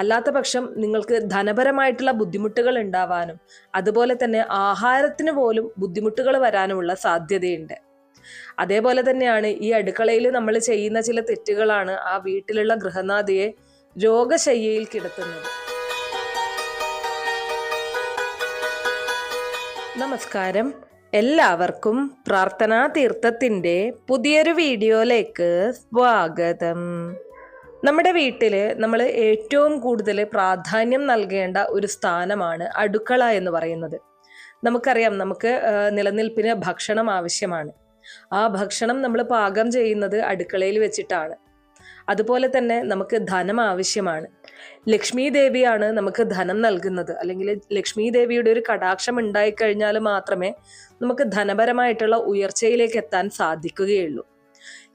അല്ലാത്ത പക്ഷം നിങ്ങൾക്ക് ധനപരമായിട്ടുള്ള ബുദ്ധിമുട്ടുകൾ ഉണ്ടാവാനും അതുപോലെ തന്നെ ആഹാരത്തിന് പോലും ബുദ്ധിമുട്ടുകൾ വരാനുമുള്ള സാധ്യതയുണ്ട്. അതേപോലെ തന്നെയാണ് ഈ അടുക്കളയിൽ നമ്മൾ ചെയ്യുന്ന ചില തെറ്റുകളാണ് ആ വീട്ടിലുള്ള ഗൃഹനാഥയെ രോഗശയ്യയിൽ കിടത്തുന്നത്. നമസ്കാരം, എല്ലാവർക്കും പ്രാർത്ഥനാ തീർത്ഥത്തിൻ്റെ പുതിയൊരു വീഡിയോയിലേക്ക് സ്വാഗതം. നമ്മുടെ വീട്ടിൽ നമ്മൾ ഏറ്റവും കൂടുതൽ പ്രാധാന്യം നൽകേണ്ട ഒരു സ്ഥാനമാണ് അടുക്കള എന്ന് പറയുന്നത്. നമുക്കറിയാം, നമുക്ക് നിലനിൽപ്പിന് ഭക്ഷണം ആവശ്യമാണ്. ആ ഭക്ഷണം നമ്മൾ പാകം ചെയ്യുന്നത് അടുക്കളയിൽ വെച്ചിട്ടാണ്. അതുപോലെ തന്നെ നമുക്ക് ധനം ആവശ്യമാണ്. ലക്ഷ്മി ദേവിയാണ് നമുക്ക് ധനം നൽകുന്നത്, അല്ലെങ്കിൽ ലക്ഷ്മി ദേവിയുടെ ഒരു കടാക്ഷം ഉണ്ടായിക്കഴിഞ്ഞാൽ മാത്രമേ നമുക്ക് ധനപരമായിട്ടുള്ള ഉയർച്ചയിലേക്ക് എത്താൻ സാധിക്കുകയുള്ളൂ.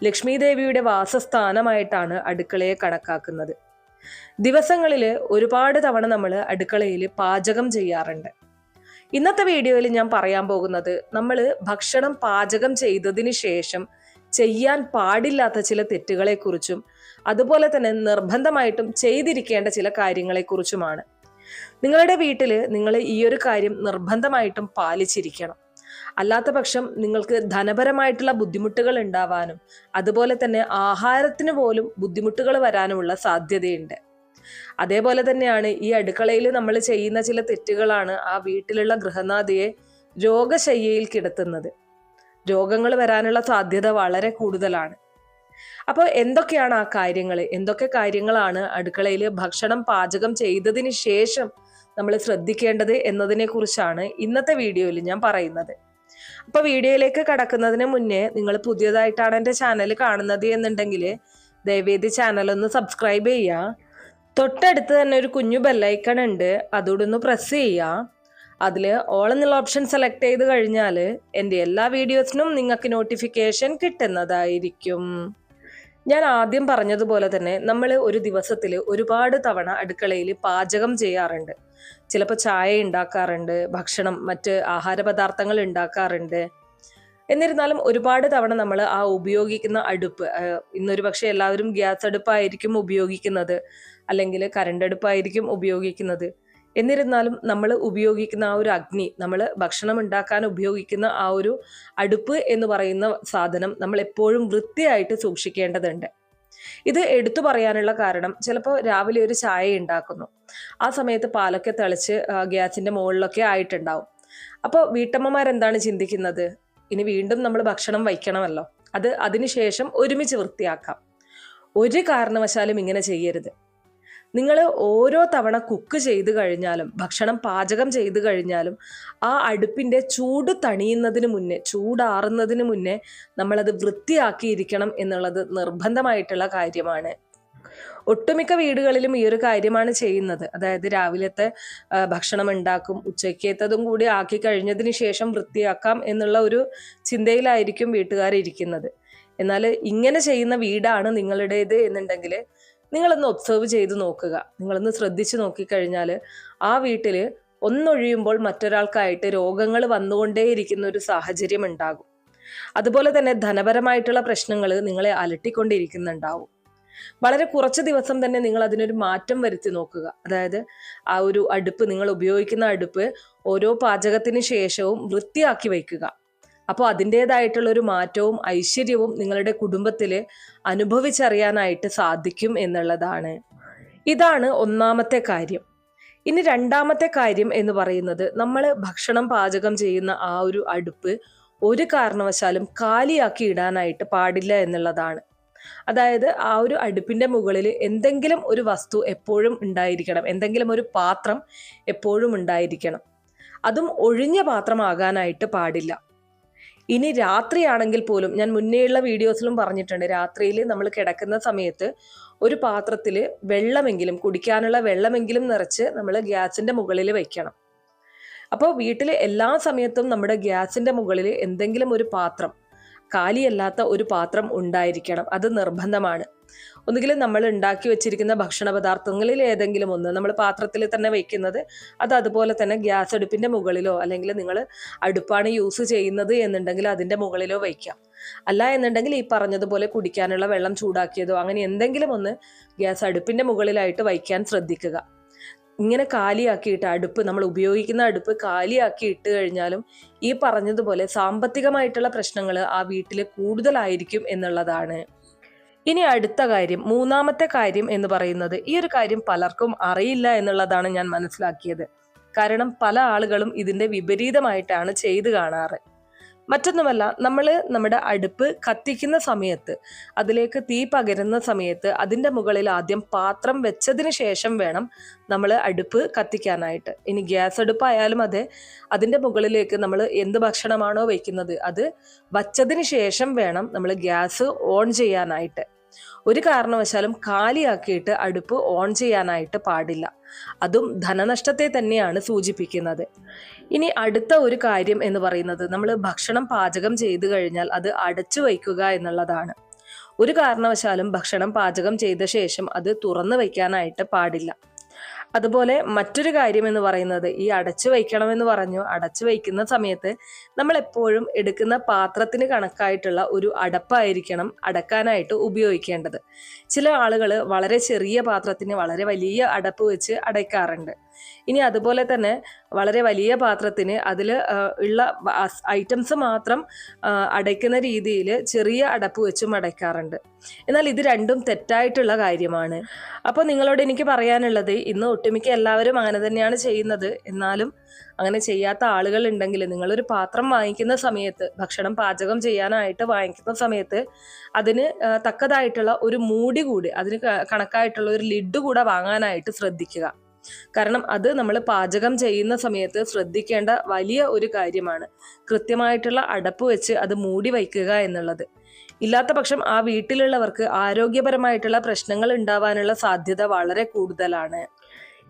ലക്ഷ്മി ദേവിയുടെ വാസസ്ഥാനമായിട്ടാണ് അടുക്കളയെ കണക്കാക്കുന്നത്. ദിവസങ്ങളിൽ ഒരുപാട് തവണ നമ്മൾ അടുക്കളയിൽ പാചകം ചെയ്യാറുണ്ട്. ഇന്നത്തെ വീഡിയോയിൽ ഞാൻ പറയാൻ പോകുന്നത് നമ്മൾ ഭക്ഷണം പാചകം ചെയ്തതിന് ശേഷം ചെയ്യാൻ പാടില്ലാത്ത ചില തെറ്റുകളെക്കുറിച്ചും അതുപോലെ തന്നെ നിർബന്ധമായിട്ടും ചെയ്തിരിക്കേണ്ട ചില കാര്യങ്ങളെക്കുറിച്ചുമാണ്. നിങ്ങളുടെ വീട്ടിൽ നിങ്ങൾ ഈ ഒരു കാര്യം നിർബന്ധമായിട്ടും പാലിച്ചിരിക്കണം. അല്ലാത്ത പക്ഷം നിങ്ങൾക്ക് ധനപരമായിട്ടുള്ള ബുദ്ധിമുട്ടുകൾ ഉണ്ടാവാനും അതുപോലെ തന്നെ ആഹാരത്തിന് പോലും ബുദ്ധിമുട്ടുകൾ വരാനുമുള്ള സാധ്യതയുണ്ട്. അതേപോലെ തന്നെയാണ് ഈ അടുക്കളയിൽ നമ്മൾ ചെയ്യുന്ന ചില തെറ്റുകളാണ് ആ വീട്ടിലുള്ള ഗൃഹനാഥയെ രോഗശയ്യയിൽ കിടത്തുന്നത്. രോഗങ്ങൾ വരാനുള്ള സാധ്യത വളരെ കൂടുതലാണ്. അപ്പോൾ എന്തൊക്കെയാണ് ആ കാര്യങ്ങൾ, എന്തൊക്കെ കാര്യങ്ങളാണ് അടുക്കളയിൽ ഭക്ഷണം പാചകം ചെയ്തതിന് ശേഷം നമ്മൾ ശ്രദ്ധിക്കേണ്ടത് എന്നതിനെ കുറിച്ചാണ് ഇന്നത്തെ വീഡിയോയിൽ ഞാൻ പറയുന്നത്. അപ്പോൾ വീഡിയോയിലേക്ക് കടക്കുന്നതിന് മുന്നേ നിങ്ങൾ പുതിയതായിട്ടാണ് എൻ്റെ ചാനൽ കാണുന്നത് എന്നുണ്ടെങ്കിൽ ദയവേദി ചാനൽ ഒന്ന് സബ്സ്ക്രൈബ് ചെയ്യുക. തൊട്ടടുത്ത് തന്നെ ഒരു കുഞ്ഞു ബെല്ലൈക്കൺ ഉണ്ട്, അതോടെ ഒന്ന് പ്രസ് ചെയ്യുക. അതിൽ ഓൾ എന്നുള്ള ഓപ്ഷൻ സെലക്ട് ചെയ്ത് കഴിഞ്ഞാൽ എൻ്റെ എല്ലാ വീഡിയോസിനും നിങ്ങൾക്ക് നോട്ടിഫിക്കേഷൻ കിട്ടുന്നതായിരിക്കും. ഞാൻ ആദ്യം പറഞ്ഞതുപോലെ തന്നെ നമ്മൾ ഒരു ദിവസത്തിൽ ഒരുപാട് തവണ അടുക്കളയിൽ പാചകം ചെയ്യാറുണ്ട്. ചിലപ്പോൾ ചായ ഉണ്ടാക്കാറുണ്ട്, ഭക്ഷണം മറ്റ് ആഹാര പദാർത്ഥങ്ങൾ ഉണ്ടാക്കാറുണ്ട്. എന്നിരുന്നാലും ഒരുപാട് തവണ നമ്മൾ ആ ഉപയോഗിക്കുന്ന അടുപ്പ്, ഇന്നൊരു പക്ഷേ എല്ലാവരും ഗ്യാസ് അടുപ്പായിരിക്കും ഉപയോഗിക്കുന്നത്, അല്ലെങ്കിൽ കറണ്ട് അടുപ്പായിരിക്കും ഉപയോഗിക്കുന്നത്. എന്നിരുന്നാലും നമ്മൾ ഉപയോഗിക്കുന്ന ആ ഒരു അഗ്നി, നമ്മൾ ഭക്ഷണം ഉണ്ടാക്കാൻ ഉപയോഗിക്കുന്ന ആ ഒരു അടുപ്പ് എന്ന് പറയുന്ന സാധനം നമ്മൾ എപ്പോഴും വൃത്തിയായിട്ട് സൂക്ഷിക്കേണ്ടതുണ്ട്. ഇത് എടുത്തു പറയാനുള്ള കാരണം, ചിലപ്പോൾ രാവിലെ ഒരു ചായ ഉണ്ടാക്കുന്നു, ആ സമയത്ത് പാലൊക്കെ തിളച്ച് ഗ്യാസിൻ്റെ മുകളിലൊക്കെ ആയിട്ടുണ്ടാവും. അപ്പോൾ വീട്ടമ്മമാരെന്താണ് ചിന്തിക്കുന്നത്, ഇനി വീണ്ടും നമ്മൾ ഭക്ഷണം വയ്ക്കണമല്ലോ, അതിനുശേഷം ഒരുമിച്ച് വൃത്തിയാക്കാം. ഒരു കാരണവശാലും ഇങ്ങനെ ചെയ്യരുത്. നിങ്ങൾ ഓരോ തവണ കുക്ക് ചെയ്ത് കഴിഞ്ഞാലും ഭക്ഷണം പാചകം ചെയ്ത് കഴിഞ്ഞാലും ആ അടുപ്പിൻ്റെ ചൂട് തണിയുന്നതിന് മുന്നേ, ചൂടാറുന്നതിന് മുന്നേ നമ്മളത് വൃത്തിയാക്കിയിരിക്കണം എന്നുള്ളത് നിർബന്ധമായിട്ടുള്ള കാര്യമാണ്. ഒട്ടുമിക്ക വീടുകളിലും ഈ ഒരു കാര്യമാണ് ചെയ്യുന്നത്. അതായത് രാവിലത്തെ ഭക്ഷണം ഉണ്ടാക്കും, ഉച്ചയ്ക്കത്തതും കൂടി ആക്കി കഴിഞ്ഞതിന് ശേഷം വൃത്തിയാക്കാം എന്നുള്ള ഒരു ചിന്തയിലായിരിക്കും വീട്ടുകാരിരിക്കുന്നത്. എന്നാൽ ഇങ്ങനെ ചെയ്യുന്ന വീടാണ് നിങ്ങളുടേത് എന്നുണ്ടെങ്കിൽ നിങ്ങളൊന്ന് ഒബ്സർവ് ചെയ്ത് നോക്കുക. നിങ്ങളൊന്ന് ശ്രദ്ധിച്ച് നോക്കിക്കഴിഞ്ഞാൽ ആ വീട്ടിൽ ഒന്നൊഴിയുമ്പോൾ മറ്റൊരാൾക്കായിട്ട് രോഗങ്ങൾ വന്നുകൊണ്ടേയിരിക്കുന്ന ഒരു സാഹചര്യം ഉണ്ടാകും. അതുപോലെ തന്നെ ധനപരമായിട്ടുള്ള പ്രശ്നങ്ങൾ നിങ്ങളെ അലട്ടിക്കൊണ്ടിരിക്കുന്നുണ്ടാവും. വളരെ കുറച്ച് ദിവസം തന്നെ നിങ്ങൾ അതിനൊരു മാറ്റം വരുത്തി നോക്കുക. അതായത് ആ ഒരു അടുപ്പ്, നിങ്ങൾ ഉപയോഗിക്കുന്ന അടുപ്പ് ഓരോ പാചകത്തിന് ശേഷവും വൃത്തിയാക്കി വയ്ക്കുക. അപ്പോൾ അതിൻ്റേതായിട്ടുള്ളൊരു മാറ്റവും ഐശ്വര്യവും നിങ്ങളുടെ കുടുംബത്തിൽ അനുഭവിച്ചറിയാനായിട്ട് സാധിക്കും എന്നുള്ളതാണ്. ഇതാണ് ഒന്നാമത്തെ കാര്യം. ഇനി രണ്ടാമത്തെ കാര്യം എന്ന് പറയുന്നത്, നമ്മൾ ഭക്ഷണം പാചകം ചെയ്യുന്ന ആ ഒരു അടുപ്പ് ഒരു കാരണവശാലും കാലിയാക്കി ഇടാനായിട്ട് പാടില്ല എന്നുള്ളതാണ്. അതായത് ആ ഒരു അടുപ്പിൻ്റെ മുകളിൽ എന്തെങ്കിലും ഒരു വസ്തു എപ്പോഴും ഉണ്ടായിരിക്കണം, എന്തെങ്കിലും ഒരു പാത്രം എപ്പോഴും ഉണ്ടായിരിക്കണം. അതും ഒഴിഞ്ഞ പാത്രമാകാനായിട്ട് പാടില്ല. ഇനി രാത്രിയാണെങ്കിൽ പോലും, ഞാൻ മുന്നേയുള്ള വീഡിയോസിലും പറഞ്ഞിട്ടുണ്ട്, രാത്രിയിൽ നമ്മൾ കിടക്കുന്ന സമയത്ത് ഒരു പാത്രത്തിൽ വെള്ളമെങ്കിലും, കുടിക്കാനുള്ള വെള്ളമെങ്കിലും നിറച്ച് നമ്മൾ ഗ്യാസിൻ്റെ മുകളിൽ വയ്ക്കണം. അപ്പോൾ വീട്ടിൽ എല്ലാ സമയത്തും നമ്മുടെ ഗ്യാസിൻ്റെ മുകളിൽ എന്തെങ്കിലും ഒരു പാത്രം, കാലിയല്ലാത്ത ഒരു പാത്രം ഉണ്ടായിരിക്കണം. അത് നിർബന്ധമാണ്. ഒന്നുകിൽ നമ്മൾ ഉണ്ടാക്കി വെച്ചിരിക്കുന്ന ഭക്ഷണ പദാർത്ഥങ്ങളിൽ ഏതെങ്കിലും ഒന്ന് നമ്മൾ പാത്രത്തിൽ തന്നെ വയ്ക്കുന്നത്, അതുപോലെ തന്നെ ഗ്യാസ് അടുപ്പിൻ്റെ മുകളിലോ അല്ലെങ്കിൽ നിങ്ങൾ അടുപ്പാണ് യൂസ് ചെയ്യുന്നത് എന്നുണ്ടെങ്കിൽ അതിൻ്റെ മുകളിലോ വയ്ക്കാം. അല്ല എന്നുണ്ടെങ്കിൽ ഈ പറഞ്ഞതുപോലെ കുടിക്കാനുള്ള വെള്ളം ചൂടാക്കിയതോ അങ്ങനെ എന്തെങ്കിലും ഒന്ന് ഗ്യാസ് അടുപ്പിൻ്റെ മുകളിലായിട്ട് വയ്ക്കാൻ ശ്രദ്ധിക്കുക. ഇങ്ങനെ കാലിയാക്കിയിട്ട് അടുപ്പ്, നമ്മൾ ഉപയോഗിക്കുന്ന അടുപ്പ് കാലിയാക്കി ഇട്ട് കഴിഞ്ഞാലും ഈ പറഞ്ഞതുപോലെ സാമ്പത്തികമായിട്ടുള്ള പ്രശ്നങ്ങൾ ആ വീട്ടിൽ കൂടുതലായിരിക്കും എന്നുള്ളതാണ്. ഇനി അടുത്ത കാര്യം, മൂന്നാമത്തെ കാര്യം എന്ന് പറയുന്നത്, ഈ ഒരു കാര്യം പലർക്കും അറിയില്ല എന്നുള്ളതാണ് ഞാൻ മനസ്സിലാക്കിയത്. കാരണം പല ആളുകളും ഇതിന്റെ വിപരീതമായിട്ടാണ് ചെയ്തു കാണാറ്. മറ്റൊന്നുമല്ല, നമ്മൾ നമ്മുടെ അടുപ്പ് കത്തിക്കുന്ന സമയത്ത്, അതിലേക്ക് തീ പകരുന്ന സമയത്ത് അതിൻ്റെ മുകളിൽ ആദ്യം പാത്രം വെച്ചതിന് ശേഷം വേണം നമ്മൾ അടുപ്പ് കത്തിക്കാനായിട്ട്. ഇനി ഗ്യാസ് അടുപ്പായാലും അതെ, അതിൻ്റെ മുകളിലേക്ക് നമ്മൾ എന്ത് ഭക്ഷണമാണോ വയ്ക്കുന്നത് അത് വച്ചതിന് ശേഷം വേണം നമ്മൾ ഗ്യാസ് ഓൺ ചെയ്യാനായിട്ട്. ഒരു കാരണവശാലും കാലിയാക്കിയിട്ട് അടുപ്പ് ഓൺ ചെയ്യാനായിട്ട് പാടില്ല. അതും ധനനഷ്ടത്തെ തന്നെയാണ് സൂചിപ്പിക്കുന്നത്. ഇനി അടുത്ത ഒരു കാര്യം എന്ന് പറയുന്നത്, നമ്മൾ ഭക്ഷണം പാചകം ചെയ്തു കഴിഞ്ഞാൽ അത് അടച്ചു വയ്ക്കുക എന്നുള്ളതാണ്. ഒരു കാരണവശാലും ഭക്ഷണം പാചകം ചെയ്ത ശേഷം അത് തുറന്നു വയ്ക്കാനായിട്ട് പാടില്ല. അതുപോലെ മറ്റൊരു കാര്യം എന്ന് പറയുന്നത്, ഈ അടച്ചു വയ്ക്കണമെന്ന് പറഞ്ഞു, അടച്ചു വയ്ക്കുന്ന സമയത്ത് നമ്മൾ എപ്പോഴും എടുക്കുന്ന പാത്രത്തിന് കണക്കായിട്ടുള്ള ഒരു അടപ്പായിരിക്കണം അടക്കാനായിട്ട് ഉപയോഗിക്കേണ്ടത്. ചില ആളുകൾ വളരെ ചെറിയ പാത്രത്തിന് വളരെ വലിയ അടപ്പ് വെച്ച് അടയ്ക്കാറുണ്ട്. ഇനി അതുപോലെ തന്നെ വളരെ വലിയ പാത്രത്തിന് അതിൽ ഉള്ള ഐറ്റംസ് മാത്രം അടയ്ക്കുന്ന രീതിയിൽ ചെറിയ അടപ്പ് വെച്ചും അടയ്ക്കാറുണ്ട്. എന്നാൽ ഇത് രണ്ടും തെറ്റായിട്ടുള്ള കാര്യമാണ്. അപ്പോൾ നിങ്ങളോട് എനിക്ക് പറയാനുള്ളത്, ഇന്ന് ഒട്ടുമിക്ക എല്ലാവരും അങ്ങനെ തന്നെയാണ് ചെയ്യുന്നത്. എന്നാലും അങ്ങനെ ചെയ്യാത്ത ആളുകൾ ഉണ്ടെങ്കിൽ, നിങ്ങളൊരു പാത്രം വാങ്ങിക്കുന്ന സമയത്ത്, ഭക്ഷണം പാചകം ചെയ്യാനായിട്ട് വാങ്ങിക്കുന്ന സമയത്ത് അതിന് തക്കതായിട്ടുള്ള ഒരു മൂടി കൂടി, അതിന് കണക്കായിട്ടുള്ള ഒരു ലിഡ് കൂടെ വാങ്ങാനായിട്ട് ശ്രദ്ധിക്കുക. കാരണം അത് നമ്മൾ പാചകം ചെയ്യുന്ന സമയത്ത് ശ്രദ്ധിക്കേണ്ട വലിയ ഒരു കാര്യമാണ്. കൃത്യമായിട്ടുള്ള അടപ്പ് വെച്ച് അത് മൂടി വയ്ക്കുക എന്നുള്ളത്. ഇല്ലാത്ത പക്ഷം ആ വീട്ടിലുള്ളവർക്ക് ആരോഗ്യപരമായിട്ടുള്ള പ്രശ്നങ്ങൾ ഉണ്ടാവാനുള്ള സാധ്യത വളരെ കൂടുതലാണ്.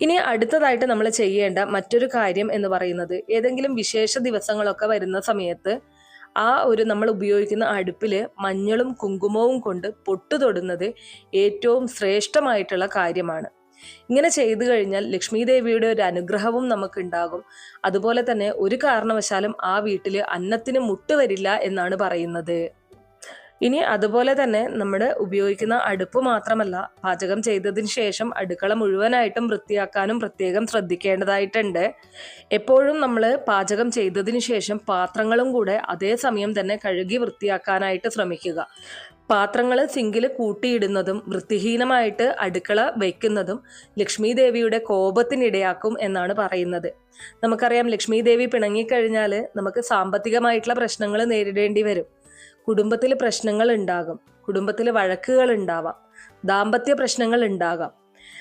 ഇനി അടുത്തതായിട്ട് നമ്മൾ ചെയ്യേണ്ട മറ്റൊരു കാര്യം എന്ന് പറയുന്നത്, ഏതെങ്കിലും വിശേഷ ദിവസങ്ങളൊക്കെ വരുന്ന സമയത്ത് ആ ഒരു നമ്മൾ ഉപയോഗിക്കുന്ന അടുപ്പിൽ മഞ്ഞളും കുങ്കുമവും കൊണ്ട് പൊട്ടു തൊടുന്നത് ഏറ്റവും ശ്രേഷ്ഠമായിട്ടുള്ള കാര്യമാണ്. ഇങ്ങനെ ചെയ്തു കഴിഞ്ഞാൽ ലക്ഷ്മി ദേവിയുടെ ഒരു അനുഗ്രഹവും നമുക്കുണ്ടാകും. അതുപോലെ തന്നെ ഒരു കാരണവശാലും ആ വീട്ടിൽ അന്നത്തിന് മുട്ടുവരില്ല എന്നാണ് പറയുന്നത്. ഇനി അതുപോലെ തന്നെ നമ്മൾ ഉപയോഗിക്കുന്ന അടുപ്പ് മാത്രമല്ല, പാചകം ചെയ്തതിന് ശേഷം അടുക്കള മുഴുവനായിട്ടും വൃത്തിയാക്കാനും പ്രത്യേകം ശ്രദ്ധിക്കേണ്ടതായിട്ടുണ്ട്. എപ്പോഴും നമ്മൾ പാചകം ചെയ്തതിന് ശേഷം പാത്രങ്ങളും കൂടെ അതേ സമയം തന്നെ കഴുകി വൃത്തിയാക്കാനായിട്ട് ശ്രമിക്കുക. പാത്രങ്ങൾ സിങ്കിൽ കൂട്ടിയിടുന്നതും വൃത്തിഹീനമായിട്ട് അടുക്കള വയ്ക്കുന്നതും ലക്ഷ്മി ദേവിയുടെ കോപത്തിനിടയാക്കും എന്നാണ് പറയുന്നത്. നമുക്കറിയാം, ലക്ഷ്മി ദേവി പിണങ്ങിക്കഴിഞ്ഞാൽ നമുക്ക് സാമ്പത്തികമായിട്ടുള്ള പ്രശ്നങ്ങൾ നേരിടേണ്ടി വരും. കുടുംബത്തിൽ പ്രശ്നങ്ങൾ ഉണ്ടാകും, കുടുംബത്തിൽ വഴക്കുകൾ ഉണ്ടാവാം, ദാമ്പത്യ പ്രശ്നങ്ങൾ ഉണ്ടാകാം.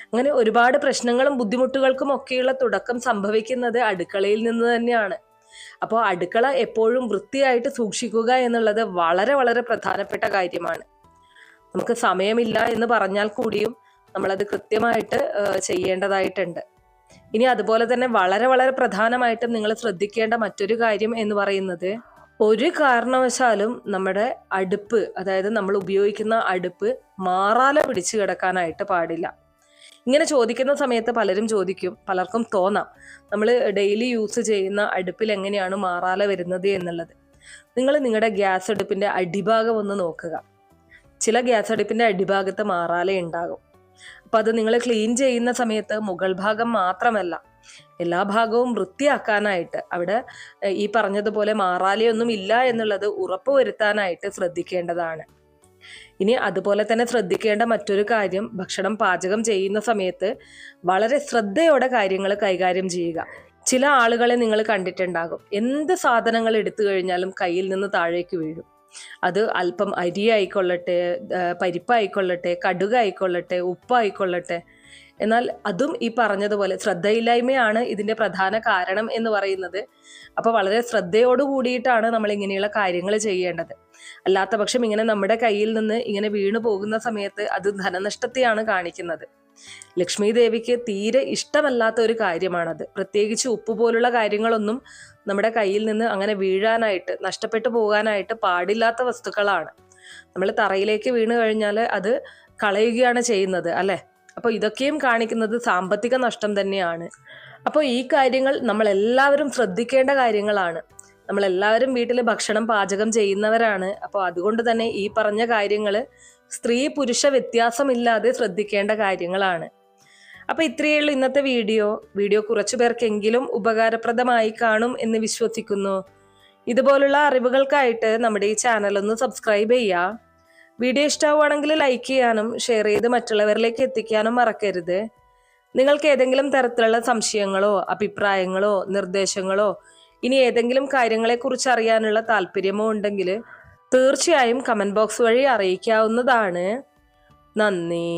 അങ്ങനെ ഒരുപാട് പ്രശ്നങ്ങളും ബുദ്ധിമുട്ടുകൾക്കും ഒക്കെയുള്ള തുടക്കം സംഭവിക്കുന്നത് അടുക്കളയിൽ നിന്ന് തന്നെയാണ്. അപ്പോൾ അടുക്കള എപ്പോഴും വൃത്തിയായിട്ട് സൂക്ഷിക്കുക എന്നുള്ളത് വളരെ വളരെ പ്രധാനപ്പെട്ട കാര്യമാണ്. നമുക്ക് സമയമില്ല എന്ന് പറഞ്ഞാൽ കൂടിയും നമ്മളത് കൃത്യമായിട്ട് ചെയ്യേണ്ടതായിട്ടുണ്ട്. ഇനി അതുപോലെ തന്നെ വളരെ വളരെ പ്രധാനമായിട്ടും നിങ്ങൾ ശ്രദ്ധിക്കേണ്ട മറ്റൊരു കാര്യം എന്ന് പറയുന്നത്, ഒരു കാരണവശാലും നമ്മുടെ അടുപ്പ്, അതായത് നമ്മൾ ഉപയോഗിക്കുന്ന അടുപ്പ് മാറാല പിടിച്ചു കിടക്കാനായിട്ട് പാടില്ല. ഇങ്ങനെ ചോദിക്കുന്ന സമയത്ത് പലരും ചോദിക്കും, പലർക്കും തോന്നാം, നമ്മൾ ഡെയിലി യൂസ് ചെയ്യുന്ന അടുപ്പിൽ എങ്ങനെയാണ് മാറാല വരുന്നത് എന്നുള്ളത്. നിങ്ങൾ നിങ്ങളുടെ ഗ്യാസ് അടുപ്പിൻ്റെ അടിഭാഗം ഒന്ന് നോക്കുക. ചില ഗ്യാസ് അടുപ്പിൻ്റെ അടിഭാഗത്ത് മാറാല ഉണ്ടാകും. അപ്പോൾ അത് നിങ്ങൾ ക്ലീൻ ചെയ്യുന്ന സമയത്ത് മുകൾ ഭാഗം മാത്രമല്ല, എല്ലാ ഭാഗവും വൃത്തിയാക്കാനായിട്ട്, അവിടെ ഈ പറഞ്ഞതുപോലെ മാറാലയൊന്നും ഇല്ല എന്നുള്ളത് ഉറപ്പുവരുത്താനായിട്ട് ശ്രദ്ധിക്കേണ്ടതാണ്. ഇനി അതുപോലെ തന്നെ ശ്രദ്ധിക്കേണ്ട മറ്റൊരു കാര്യം, ഭക്ഷണം പാചകം ചെയ്യുന്ന സമയത്ത് വളരെ ശ്രദ്ധയോടെ കാര്യങ്ങൾ കൈകാര്യം ചെയ്യുക. ചില ആളുകളെ നിങ്ങൾ കണ്ടിട്ടുണ്ടാകും, എന്ത് സാധനങ്ങൾ എടുത്തു കഴിഞ്ഞാലും കയ്യിൽ നിന്ന് താഴേക്ക് വീഴും. അത് അല്പം അരി ആയിക്കൊള്ളട്ടെ, പരിപ്പായിക്കൊള്ളട്ടെ, കടുകായിക്കൊള്ളട്ടെ, ഉപ്പായിക്കൊള്ളട്ടെ. എന്നാൽ അതും ഈ പറഞ്ഞതുപോലെ ശ്രദ്ധയില്ലായ്മയാണ് ഇതിൻ്റെ പ്രധാന കാരണം എന്ന് പറയുന്നത്. അപ്പോൾ വളരെ ശ്രദ്ധയോട് കൂടിയിട്ടാണ് നമ്മൾ ഇങ്ങനെയുള്ള കാര്യങ്ങൾ ചെയ്യേണ്ടത്. അല്ലാത്ത പക്ഷം ഇങ്ങനെ നമ്മുടെ കയ്യിൽ നിന്ന് ഇങ്ങനെ വീണു പോകുന്ന സമയത്ത് അത് ധനനഷ്ടത്തെയാണ് കാണിക്കുന്നത്. ലക്ഷ്മി ദേവിക്ക് തീരെ ഇഷ്ടമല്ലാത്ത ഒരു കാര്യമാണത്. പ്രത്യേകിച്ച് ഉപ്പ് പോലുള്ള കാര്യങ്ങളൊന്നും നമ്മുടെ കയ്യിൽ നിന്ന് അങ്ങനെ വീഴാനായിട്ട്, നഷ്ടപ്പെട്ടു പോകാനായിട്ട് പാടില്ലാത്ത വസ്തുക്കളാണ്. നമ്മൾ തറയിലേക്ക് വീണ് കഴിഞ്ഞാൽ അത് കളയുകയാണ് ചെയ്യുന്നത്, അല്ലേ? അപ്പോൾ ഇതൊക്കെയും കാണിക്കുന്നത് സാമ്പത്തിക നഷ്ടം തന്നെയാണ്. അപ്പോൾ ഈ കാര്യങ്ങൾ നമ്മൾ എല്ലാവരും ശ്രദ്ധിക്കേണ്ട കാര്യങ്ങളാണ്. നമ്മളെല്ലാവരും വീട്ടിൽ ഭക്ഷണം പാചകം ചെയ്യുന്നവരാണ്. അപ്പോൾ അതുകൊണ്ട് തന്നെ ഈ പറഞ്ഞ കാര്യങ്ങൾ സ്ത്രീ പുരുഷ വ്യത്യാസമില്ലാതെ ശ്രദ്ധിക്കേണ്ട കാര്യങ്ങളാണ്. അപ്പോൾ ഇത്രയേ ഉള്ളൂ ഇന്നത്തെ വീഡിയോ കുറച്ചു പേർക്കെങ്കിലും ഉപകാരപ്രദമായി കാണും എന്ന് വിശ്വസിക്കുന്നു. ഇതുപോലുള്ള അറിവുകൾക്കായിട്ട് നമ്മുടെ ഈ ചാനൽ ഒന്ന് സബ്സ്ക്രൈബ് ചെയ്യുക. വീഡിയോ ഇഷ്ടമാവുകയാണെങ്കിൽ ലൈക്ക് ചെയ്യാനും ഷെയർ ചെയ്ത് മറ്റുള്ളവരിലേക്ക് എത്തിക്കാനും മറക്കരുത്. നിങ്ങൾക്ക് ഏതെങ്കിലും തരത്തിലുള്ള സംശയങ്ങളോ അഭിപ്രായങ്ങളോ നിർദ്ദേശങ്ങളോ ഇനി ഏതെങ്കിലും കാര്യങ്ങളെക്കുറിച്ച് അറിയാനുള്ള താല്പര്യമോ ഉണ്ടെങ്കിൽ തീർച്ചയായും കമൻറ്റ് ബോക്സ് വഴി അറിയിക്കാവുന്നതാണ്. നന്ദി.